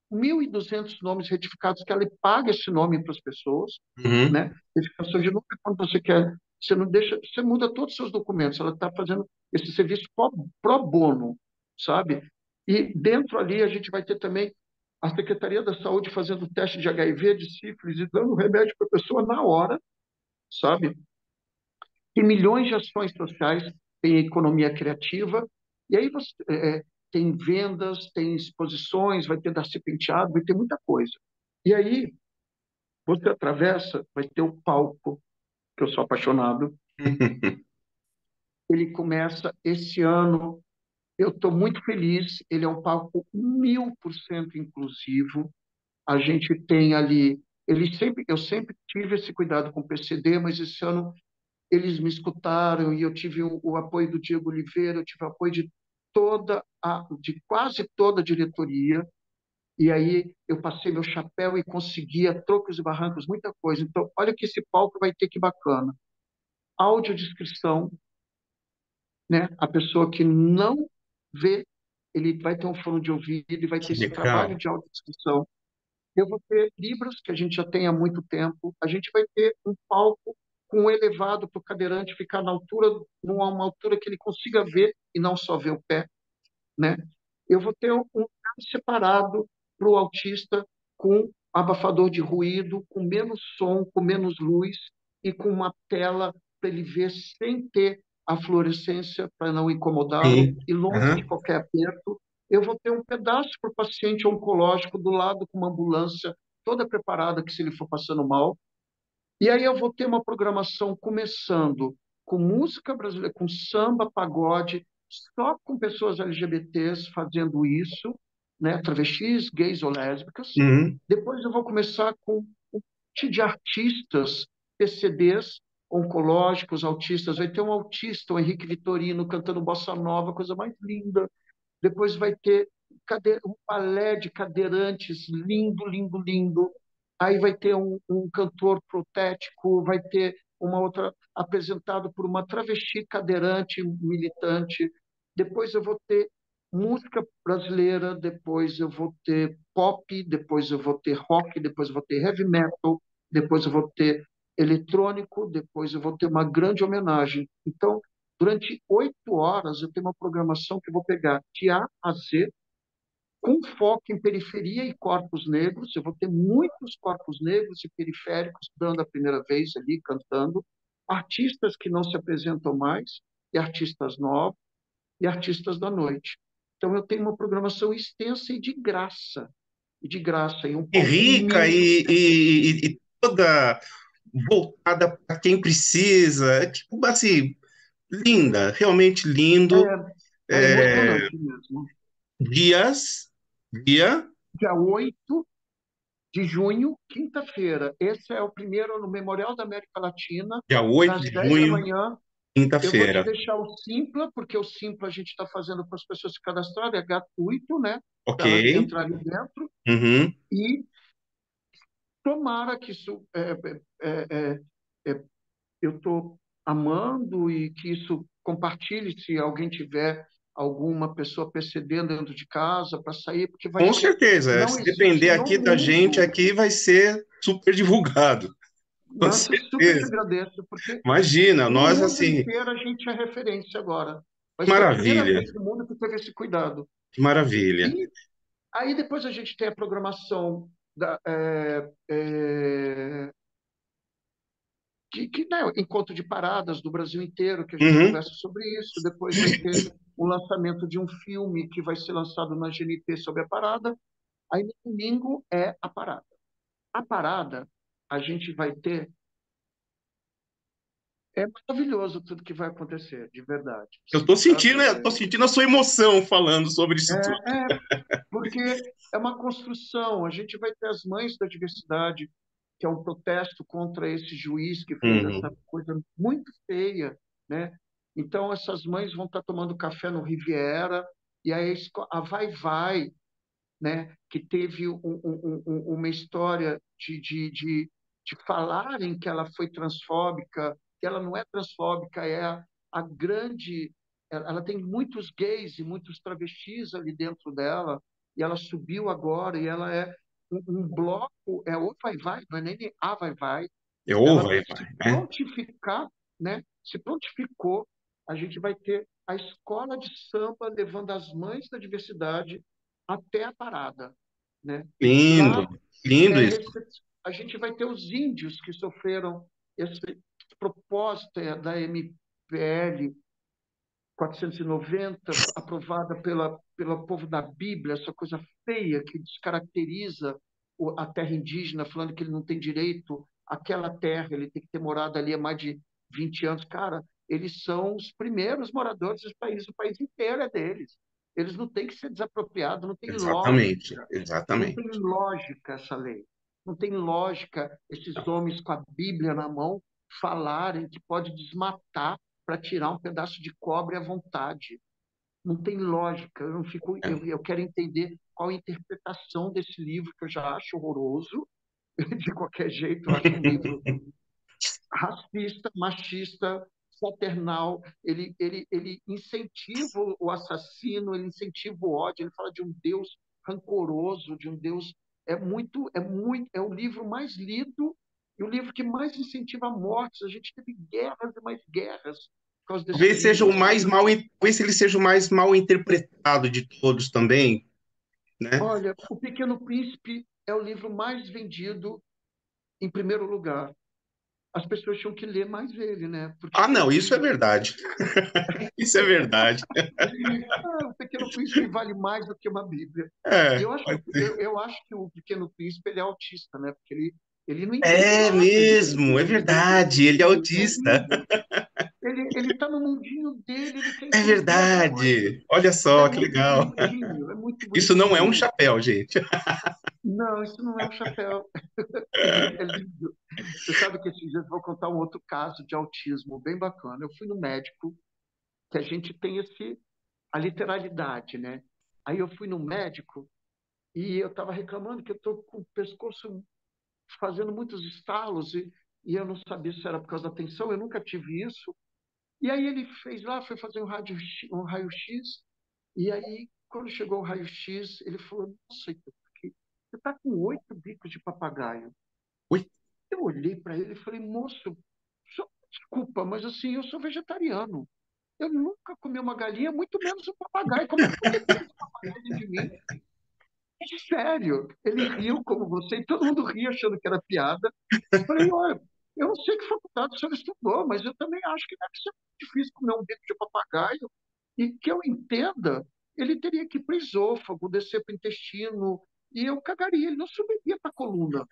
1.200 nomes retificados, que ela paga esse nome para as pessoas, Uhum. né? Retificação de nome é quando você quer, você não deixa, você muda todos os seus documentos. Ela está fazendo esse serviço pro bono, sabe? E dentro ali a gente vai ter também a Secretaria da Saúde fazendo teste de HIV, de sífilis e dando remédio para a pessoa na hora, sabe? Tem milhões de ações sociais, tem economia criativa, e aí você tem vendas, tem exposições, vai ter Darcy Penteado, vai ter muita coisa. E aí você atravessa, vai ter o palco, que eu sou apaixonado. Ele começa esse ano, eu estou muito feliz, ele é um palco 1.000% inclusivo. A gente tem ali, eu sempre tive esse cuidado com o PCD, mas esse ano eles me escutaram e eu tive o apoio do Diego Oliveira, eu tive o apoio de quase toda a diretoria, e aí eu passei meu chapéu e conseguia trocos e barrancos, muita coisa. Então, olha que esse palco vai ter que bacana. Audiodescrição, né? A pessoa que não vê, ele vai ter um fone de ouvido e vai ter Que esse trabalho legal. de audiodescrição. Eu vou ter Libras, que a gente já tem há muito tempo. A gente vai ter um palco com um elevado para o cadeirante ficar na altura, numa altura que ele consiga ver e não só ver o pé, né? Eu vou ter um lugar separado para o autista com abafador de ruído, com menos som, com menos luz e com uma tela para ele ver sem ter a fluorescência para não incomodá-lo Sim. e longe de Aham. qualquer aperto. Eu vou ter um pedaço para o paciente oncológico do lado com uma ambulância toda preparada que se ele for passando mal. E aí eu vou ter uma programação começando com música brasileira, com samba, pagode, só com pessoas LGBTs fazendo isso, né? Travestis, gays ou lésbicas. Uhum. Depois eu vou começar com um monte de artistas, PCDs, oncológicos, autistas. Vai ter um autista, o Henrique Vitorino, cantando bossa nova, coisa mais linda. Depois vai ter um balé de cadeirantes, lindo, lindo, lindo. Aí vai ter um cantor protético, vai ter uma outra apresentado por uma travesti cadeirante militante. Depois eu vou ter música brasileira, depois eu vou ter pop, depois eu vou ter rock, depois eu vou ter heavy metal, depois eu vou ter eletrônico, depois eu vou ter uma grande homenagem. Então, durante 8 horas, eu tenho uma programação que eu vou pegar de A a Z, com foco em periferia e corpos negros. Eu vou ter muitos corpos negros e periféricos dando a primeira vez ali, cantando, artistas que não se apresentam mais, e artistas novos, e artistas da noite. Então, eu tenho uma programação extensa e de graça, e um E palco rica imenso. e toda voltada para quem precisa. É tipo assim, linda, realmente lindo. É É, emocionante mesmo. dias, dia, Dia 8 de junho, quinta-feira. Esse é o primeiro no Memorial da América Latina, dia 8 das de 10 da junho, manhã. Eu vou te quinta-feira. deixar o Simpla, porque o Simpla a gente está fazendo para as pessoas se cadastrarem, é gratuito, né? Ok. Para elas entrarem dentro. Uhum. E tomara que isso. Eu estou amando e que isso compartilhe se alguém tiver alguma pessoa PCD dentro de casa para sair, porque vai Com ser. certeza. Não Se existe depender no aqui da gente, mundo. aqui vai ser super divulgado. Com Nossa, eu super te certeza. agradeço, porque Imagina, no nós mundo assim, inteiro a gente é referência agora. Vai que ser a primeira maravilha, vez no mundo que teve esse cuidado. que maravilha. E aí depois a gente tem a programação né, encontro de paradas do Brasil inteiro, que a gente Uhum. conversa sobre isso. Depois vai ter o lançamento de um filme que vai ser lançado na GNT sobre a parada. Aí no domingo é a parada. A parada a gente vai ter. É maravilhoso tudo que vai acontecer, de verdade, assim, sabe? Eu tô sentindo a sua emoção falando sobre isso tudo. Porque é uma construção. A gente vai ter as mães da diversidade, que é um protesto contra esse juiz que fez essa Uhum. coisa muito feia, né? Então, essas mães vão estar tomando café no Riviera, e aí a Vai Vai, né, que teve uma história de falarem que ela foi transfóbica, que ela não é transfóbica, é a grande. Ela tem muitos gays e muitos travestis ali dentro dela, e ela subiu agora, e ela é um bloco, é o Vai Vai, não é nem a Vai Vai, Eu ou ela vai, se né? prontificar, né? Se prontificou, a gente vai ter a escola de samba levando as mães da diversidade até a parada, né? Lindo, Lá lindo isso. a gente vai ter os índios que sofreram esse propósito da MPL 490, aprovada pelo povo da Bíblia, essa coisa feia que descaracteriza a terra indígena, falando que ele não tem direito àquela terra, ele tem que ter morado ali há mais de 20 anos. Cara, eles são os primeiros moradores do país, o país inteiro é deles. Eles não têm que ser desapropriados, não tem Exatamente, lógica. Não tem exatamente. lógica essa lei. Não tem lógica esses homens com a Bíblia na mão falarem que pode desmatar para tirar um pedaço de cobre à vontade. Não tem lógica. Eu, não fico, É. eu quero entender qual a interpretação desse livro, que eu já acho horroroso. De qualquer jeito, eu acho um livro racista, machista, fraternal, ele incentiva o assassino, ele incentiva o ódio, ele fala de um Deus rancoroso, de um Deus. É o livro mais lido e o livro que mais incentiva mortes. A gente teve guerras e mais guerras por causa desse Talvez seja livro, o sabe? mais talvez ele seja o mais mal interpretado de todos também, né? Olha, O Pequeno Príncipe é o livro mais vendido em primeiro lugar. As pessoas tinham que ler mais ele, né? Ah, Porque não, isso é verdade. Isso é verdade. O Pequeno Príncipe vale mais do que uma Bíblia. E É, eu acho, pode ser. eu acho que o Pequeno Príncipe ele é autista, né? Porque ele não entende É nada, mesmo, é verdade. Ele é é autista. horrível. Ele está no mundinho dele, ele quer É entender as coisas. verdade. Olha É só que muito legal. bonitinho, é muito Isso não é um bonitinho. chapéu, gente. Não, isso não é um chapéu. Ele é lindo. Você sabe que esses dias eu vou contar um outro caso de autismo bem bacana. Eu fui no médico, que a gente tem a literalidade, né? Aí eu fui no médico e eu estava reclamando que eu estou com o pescoço fazendo muitos estalos e eu não sabia se era por causa da tensão, eu nunca tive isso. E aí ele fez lá, foi fazer um raio-x, e aí, quando chegou o raio-x, ele falou, nossa, você está com 8 bicos de papagaio. Ui, Eu olhei para ele e falei, moço, desculpa, mas assim, eu sou vegetariano. Eu nunca comi uma galinha, muito menos um papagaio. Como é que você tem esse papagaio dentro de mim? Sério, ele riu como você, e todo mundo ria achando que era piada. Falei, olha, eu não sei que faculdade o senhor estudou, mas eu também acho que deve ser muito difícil comer um bico de papagaio. E que eu entenda, ele teria que ir para o esôfago, descer para o intestino, e eu cagaria, ele não subiria para a coluna.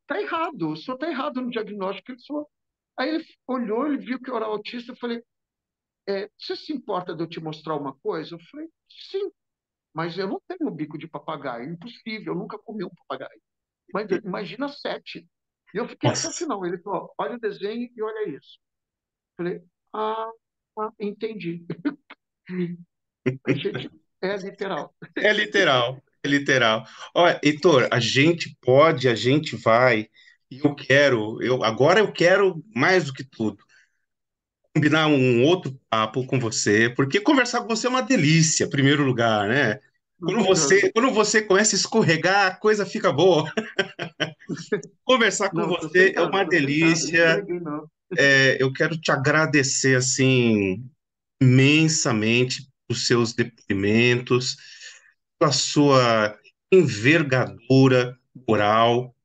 Está errado, o senhor está errado no diagnóstico. Ele falou. Aí ele olhou, ele viu que eu era autista, eu falei, você se importa de eu te mostrar uma coisa? Eu falei, sim, mas eu não tenho um bico de papagaio, impossível, eu nunca comi um papagaio. Mas imagina 7. E eu fiquei até o nossa. final. Ele falou, olha o desenho e olha isso. Eu falei, ah, entendi. A gente é literal. É literal, é literal. Olha, Heitor, a gente vai, e agora eu quero mais do que tudo, combinar um outro papo com você, porque conversar com você é uma delícia, em primeiro lugar, né? Obrigado. Quando você começa a escorregar, a coisa fica boa. Conversar com Não, estou você é sentado, uma estou sentado. Não delícia. escorreguei, não. Eu quero te agradecer, assim, imensamente os seus depoimentos, pela sua envergadura moral,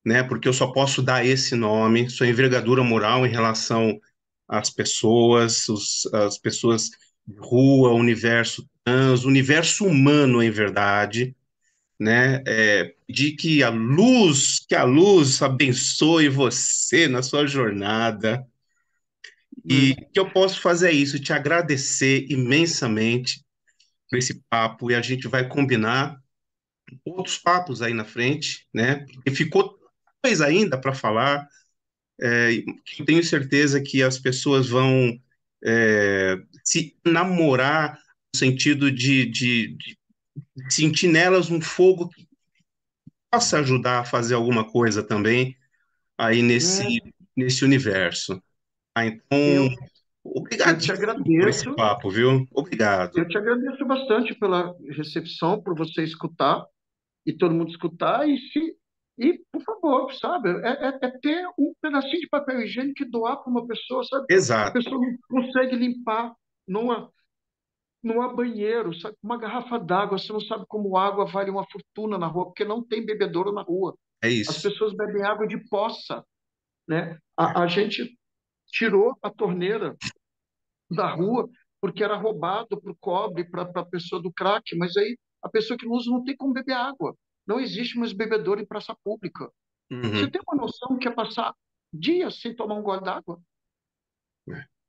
né? Porque eu só posso dar esse nome, sua envergadura moral em relação às pessoas, as pessoas de rua, o universo trans, o universo humano em verdade, né? De que a luz abençoe você na sua jornada. E É, o que eu posso fazer é isso, te agradecer imensamente por esse papo e a gente vai combinar outros papos aí na frente, né? Porque ficou coisa ainda para falar. Eu tenho certeza que as pessoas vão se namorar no sentido de sentir nelas um fogo que possa ajudar a fazer alguma coisa também aí é, nesse universo. Ah, então, eu, eu te obrigadíssimo por esse agradeço. papo, viu? Obrigado. Eu te agradeço bastante pela recepção, por você escutar e todo mundo escutar e por favor, sabe, é ter um pedacinho de papel higiênico e doar para uma pessoa, sabe? A Exato, pessoa não consegue limpar numa, não há banheiro, sabe? Uma garrafa d'água, você não sabe como água vale uma fortuna na rua, porque não tem bebedouro na rua. é As isso. pessoas bebem água de poça, né? A gente tirou a torneira da rua porque era roubado para o cobre, para a pessoa do crack, mas aí a pessoa que não usa não tem como beber água. Não existe mais bebedouro em praça pública. Você Uhum. tem uma noção que é passar dias sem tomar um gole d'água?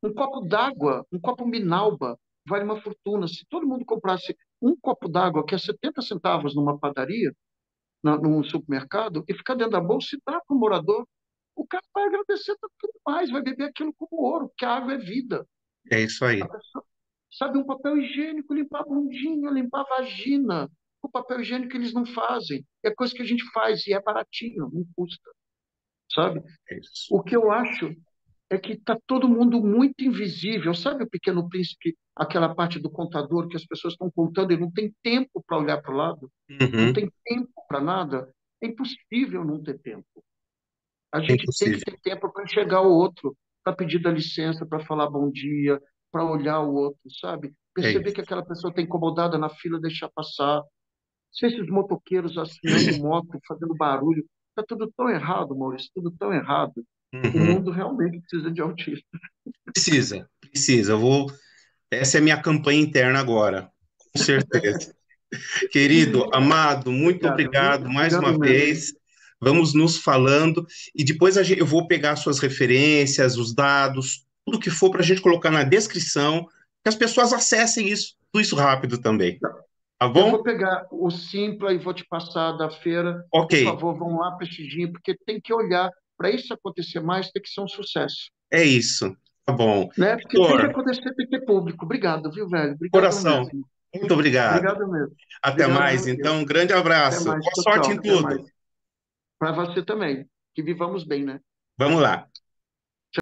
Um copo d'água, um copo Minalba, vale uma fortuna. Se todo mundo comprasse um copo d'água, que é 70 centavos numa padaria, num supermercado, e ficar dentro da bolsa e dar para o morador, o cara vai agradecer tudo mais, vai beber aquilo como ouro, porque a água é vida. É isso A aí. pessoa, sabe, um papel higiênico, limpar a bundinha, limpar a vagina. O papel higiênico eles não fazem. É coisa que a gente faz e é baratinho, não custa, sabe? É isso. O que eu acho é que está todo mundo muito invisível. Sabe o Pequeno Príncipe, aquela parte do contador que as pessoas estão contando e não tem tempo para olhar para o lado, não Uhum. tem tempo para nada? É impossível não ter tempo. A É gente tem que impossível. ter tempo para enxergar o outro, para pedir da licença, para falar bom dia, para olhar o outro, sabe? É Perceber isso. que aquela pessoa está incomodada na fila, deixar passar. Se esses motoqueiros assinando moto, fazendo barulho, está tudo tão errado, Maurício, tudo tão errado. O Uhum. mundo realmente precisa de autistas. Precisa, precisa. Eu vou. Essa é a minha campanha interna agora, com certeza. Querido, amado, muito Obrigado, viu? obrigado mais uma Obrigado mesmo. vez. Vamos nos falando e depois eu vou pegar suas referências, os dados, tudo que for para a gente colocar na descrição, que as pessoas acessem isso, tudo isso rápido também. Tá Eu bom? vou pegar o Simpla e vou te passar da feira. Ok, Por favor, vão lá prestigiem, porque tem que olhar. Para isso acontecer mais, tem que ser um sucesso. é isso. Tá bom. Né? Porque tem que Heitor, acontecer, tem que ter público. Obrigado, viu, velho? Obrigado coração, mesmo. muito obrigado. Obrigado mesmo. Até Obrigado mais, mesmo. então, um grande Até abraço. mais. Boa Tchau, sorte tchau. em Até mais. tudo. Para você também. Que vivamos bem, né? Vamos lá.